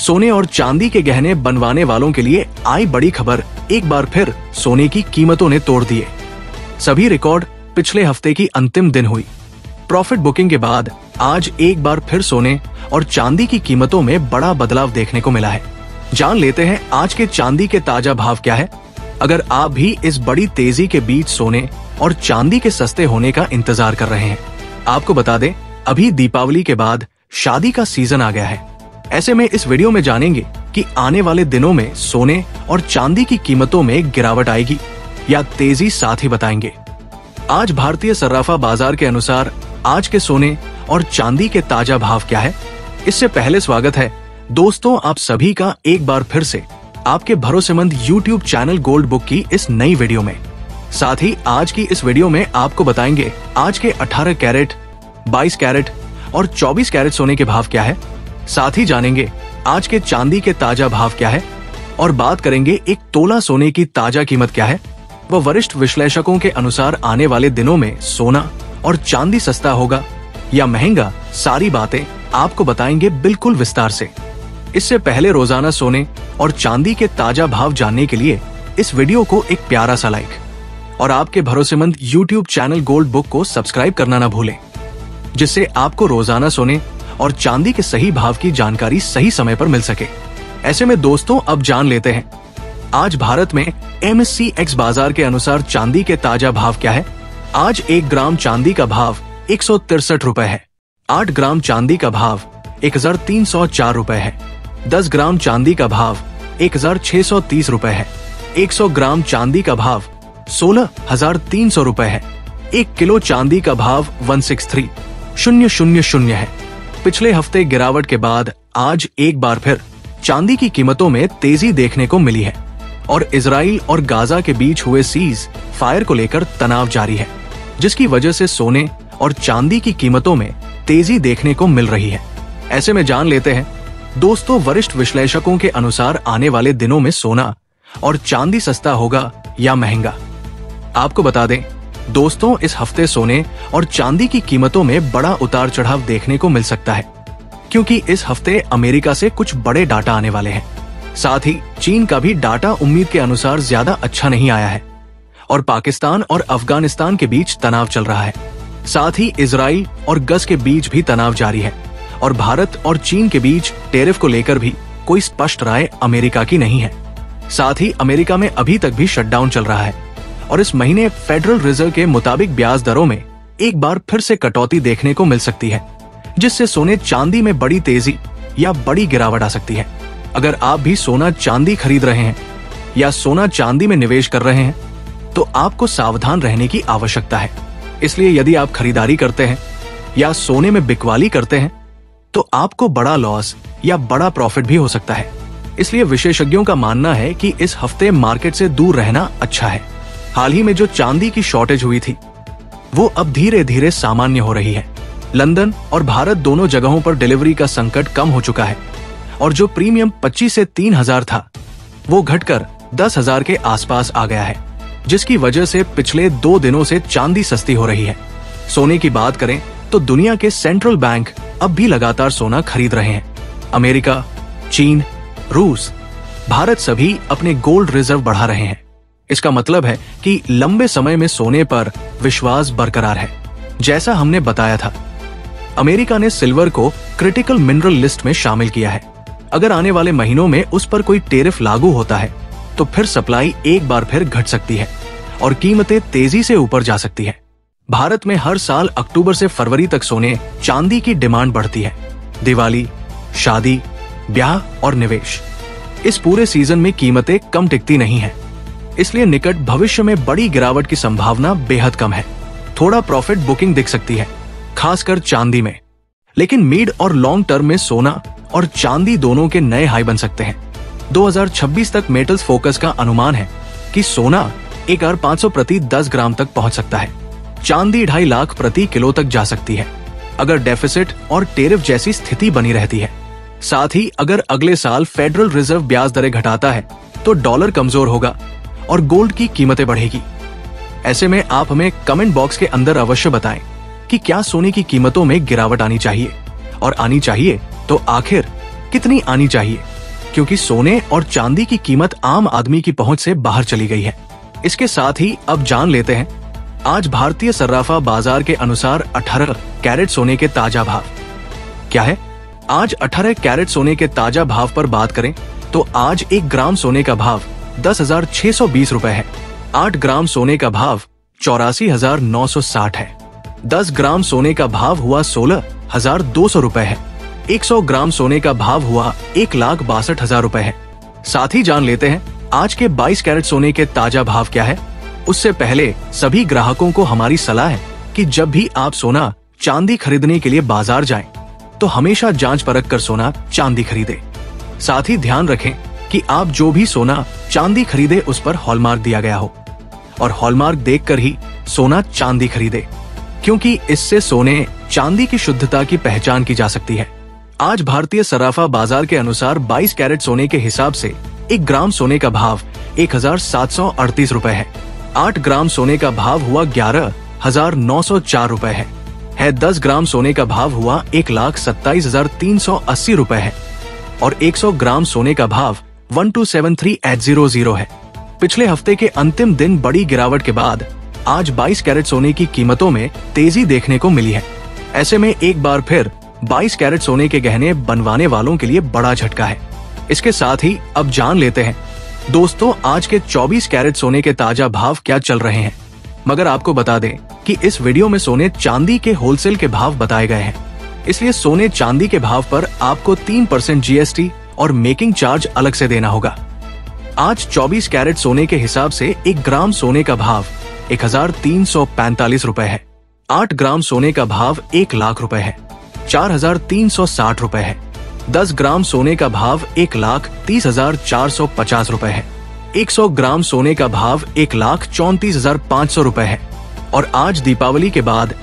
सोने और चांदी के गहने बनवाने वालों के लिए आई बड़ी खबर। एक बार फिर सोने की कीमतों ने तोड़ दिए सभी रिकॉर्ड। पिछले हफ्ते की अंतिम दिन हुई प्रॉफिट बुकिंग के बाद आज एक बार फिर सोने और चांदी की कीमतों में बड़ा बदलाव देखने को मिला है। जान लेते हैं आज के चांदी के ताजा भाव क्या है। अगर आप भी इस बड़ी तेजी के बीच सोने और चांदी के सस्ते होने का इंतजार कर रहे हैं, आपको बता दें अभी दीपावली के बाद शादी का सीजन आ गया है। ऐसे में इस वीडियो में जानेंगे कि आने वाले दिनों में सोने और चांदी की कीमतों में गिरावट आएगी या तेजी, साथ ही बताएंगे आज भारतीय सर्राफा बाजार के अनुसार आज के सोने और चांदी के ताजा भाव क्या है। इससे पहले स्वागत है दोस्तों आप सभी का एक बार फिर से आपके भरोसेमंद YouTube चैनल गोल्ड बुक की इस नई वीडियो में। साथ ही आज की इस वीडियो में आपको बताएंगे आज के 18 कैरेट, 22 कैरेट और 24 कैरेट सोने के भाव क्या है। साथ ही जानेंगे आज के चांदी के ताजा भाव क्या है और बात करेंगे एक तोला सोने की ताजा कीमत क्या है। वह वरिष्ठ विश्लेषकों के अनुसार आने वाले दिनों में सोना और चांदी सस्ता होगा या महंगा, सारी बातें आपको बताएंगे बिल्कुल विस्तार से। इससे पहले रोजाना सोने और चांदी के ताजा भाव जानने के लिए इस वीडियो को एक प्यारा सा लाइक और आपके भरोसेमंद YouTube चैनल गोल्ड बुक को सब्सक्राइब करना ना भूलें, जिससे आपको रोजाना सोने और चांदी के सही भाव की जानकारी सही समय पर मिल सके। ऐसे में दोस्तों अब जान लेते हैं आज भारत में MSCX बाजार के अनुसार चांदी के ताजा भाव क्या है। आज 1 ग्राम चांदी का भाव 163 रुपए है। 8 ग्राम चांदी का भाव 1304 रुपए है। 10 ग्राम चांदी का भाव 1630 रुपए है। 100 ग्राम चांदी का भाव 16300 रुपए है। 1 किलो चांदी का भाव 163,000 है। पिछले हफ्ते गिरावट के बाद आज एक बार फिर चांदी की कीमतों में तेजी देखने को मिली है और इजराइल और गाजा के बीच हुए सीज फायर को लेकर तनाव जारी है, जिसकी वजह से सोने और चांदी की कीमतों में तेजी देखने को मिल रही है। ऐसे में जान लेते हैं दोस्तों वरिष्ठ विश्लेषकों के अनुसार आने वाले दिनों में सोना और चांदी सस्ता होगा या महंगा। आपको बता दें दोस्तों इस हफ्ते सोने और चांदी की कीमतों में बड़ा उतार चढ़ाव देखने को मिल सकता है, क्योंकि इस हफ्ते अमेरिका से कुछ बड़े डाटा आने वाले हैं। साथ ही चीन का भी डाटा उम्मीद के अनुसार ज्यादा अच्छा नहीं आया है और पाकिस्तान और अफगानिस्तान के बीच तनाव चल रहा है। साथ ही इजराइल और गस के बीच भी तनाव जारी है और भारत और चीन के बीच टैरिफ को लेकर भी कोई स्पष्ट राय अमेरिका की नहीं है। साथ ही अमेरिका में अभी तक भी शटडाउन चल रहा है और इस महीने फेडरल रिजर्व के मुताबिक ब्याज दरों में एक बार फिर से कटौती देखने को मिल सकती है, जिससे सोने चांदी में बड़ी तेजी या बड़ी गिरावट आ सकती है। अगर आप भी सोना चांदी खरीद रहे हैं या सोना चांदी में निवेश कर रहे हैं तो आपको सावधान रहने की आवश्यकता है। इसलिए यदि आप खरीदारी करते हैं या सोने में बिकवाली करते हैं तो आपको बड़ा लॉस या बड़ा प्रॉफिट भी हो सकता है। इसलिए विशेषज्ञों का मानना है कि इस हफ्ते मार्केट से दूर रहना अच्छा है। हाल ही में जो चांदी की शॉर्टेज हुई थी वो अब धीरे धीरे सामान्य हो रही है। लंदन और भारत दोनों जगहों पर डिलीवरी का संकट कम हो चुका है और जो प्रीमियम 25 से 3000 था वो घटकर 10,000 के आसपास आ गया है, जिसकी वजह से पिछले 2 दिनों से चांदी सस्ती हो रही है। सोने की बात करें तो दुनिया के सेंट्रल बैंक अब भी लगातार सोना खरीद रहे हैं। अमेरिका, चीन, रूस, भारत सभी अपने गोल्ड रिजर्व बढ़ा रहे हैं। इसका मतलब है कि लंबे समय में सोने पर विश्वास बरकरार है। जैसा हमने बताया था, अमेरिका ने सिल्वर को क्रिटिकल मिनरल लिस्ट में शामिल किया है। अगर आने वाले महीनों में उस पर कोई टैरिफ लागू होता है तो फिर सप्लाई एक बार फिर घट सकती है और कीमतें तेजी से ऊपर जा सकती है। भारत में हर साल अक्टूबर से फरवरी तक सोने चांदी की डिमांड बढ़ती है। दिवाली, शादी, ब्याह और निवेश, इस पूरे सीजन में कीमतें कम टिकती नहीं हैं। इसलिए निकट भविष्य में बड़ी गिरावट की संभावना बेहद कम है। थोड़ा प्रॉफिट बुकिंग दिख सकती है, खासकर चांदी में, लेकिन मिड और लॉन्ग टर्म में सोना और चांदी दोनों के नए हाई बन सकते हैं। 2026 तक मेटल्स फोकस का अनुमान है कि सोना 1500 प्रति 10 ग्राम तक पहुंच सकता है। चांदी 2.5 लाख प्रति किलो तक जा सकती है अगर डेफिसिट और टैरिफ जैसी स्थिति बनी रहती है। साथ ही अगर अगले साल फेडरल रिजर्व ब्याज दरें घटाता है तो डॉलर कमजोर होगा और गोल्ड की कीमतें बढ़ेगी। ऐसे में आप हमें कमेंट बॉक्स के अंदर अवश्य बताएं कि क्या सोने की कीमतों में गिरावट आनी चाहिए और आनी चाहिए तो आखिर कितनी आनी चाहिए। क्योंकि सोने और चांदी की कीमत आम आदमी की पहुंच से बाहर चली गई है। इसके साथ ही अब जान लेते हैं आज भारतीय सर्राफा बाजार के अनुसार 18 कैरेट सोने के ताजा भाव क्या है। आज 18 कैरेट सोने के ताजा भाव पर बात करें तो आज 1 ग्राम सोने का भाव 10,620 रुपए है। 8 ग्राम सोने का भाव 84,960 है। 10 ग्राम सोने का भाव हुआ 16,200 रुपए है। 100 ग्राम सोने का भाव हुआ 1,62,000 रुपए है। साथ ही जान लेते हैं आज के 22 कैरेट सोने के ताजा भाव क्या है। उससे पहले सभी ग्राहकों को हमारी सलाह है कि जब भी आप सोना चांदी खरीदने के लिए बाजार जाएं, तो हमेशा जांच परख कर सोना चांदी खरीदें। साथ ही ध्यान रखें कि आप जो भी सोना चांदी खरीदे उस पर हॉलमार्क दिया गया हो और हॉलमार्क देखकर ही सोना चांदी खरीदे, क्योंकि इससे सोने चांदी की शुद्धता की पहचान की जा सकती है। आज भारतीय सराफा बाजार के अनुसार 22 कैरेट सोने के हिसाब से 1 ग्राम सोने का भाव 1,738 रुपए है। 8 ग्राम सोने का भाव हुआ 11,904 रुपए है। 10 ग्राम सोने का भाव हुआ 1,27,380 रुपए है और 100 ग्राम सोने का भाव 12,73,800 है। पिछले हफ्ते के अंतिम दिन बड़ी गिरावट के बाद आज 22 कैरेट सोने की कीमतों में तेजी देखने को मिली है। ऐसे में एक बार फिर 22 कैरेट सोने के गहने बनवाने वालों के लिए बड़ा झटका है। इसके साथ ही अब जान लेते हैं दोस्तों आज के 24 कैरेट सोने के ताजा भाव क्या चल रहे हैं। मगर आपको बता दें कि इस वीडियो में सोने चांदी के होलसेल के भाव बताए गए हैं, इसलिए सोने चांदी के भाव पर आपको 3% GST और मेकिंग चार्ज अलग से देना होगा। आज 24 कैरेट सोने के हिसाब से 1 ग्राम सोने का भाव 1,345 रुपए है। 8 ग्राम सोने का भाव 1 लाख रुपए है, 4,360 रुपए है। 10 ग्राम सोने का भाव 1,30,450 रुपए है। 100 ग्राम सोने का भाव 1,34,500 रुपए है। और आज दीपावली के बाद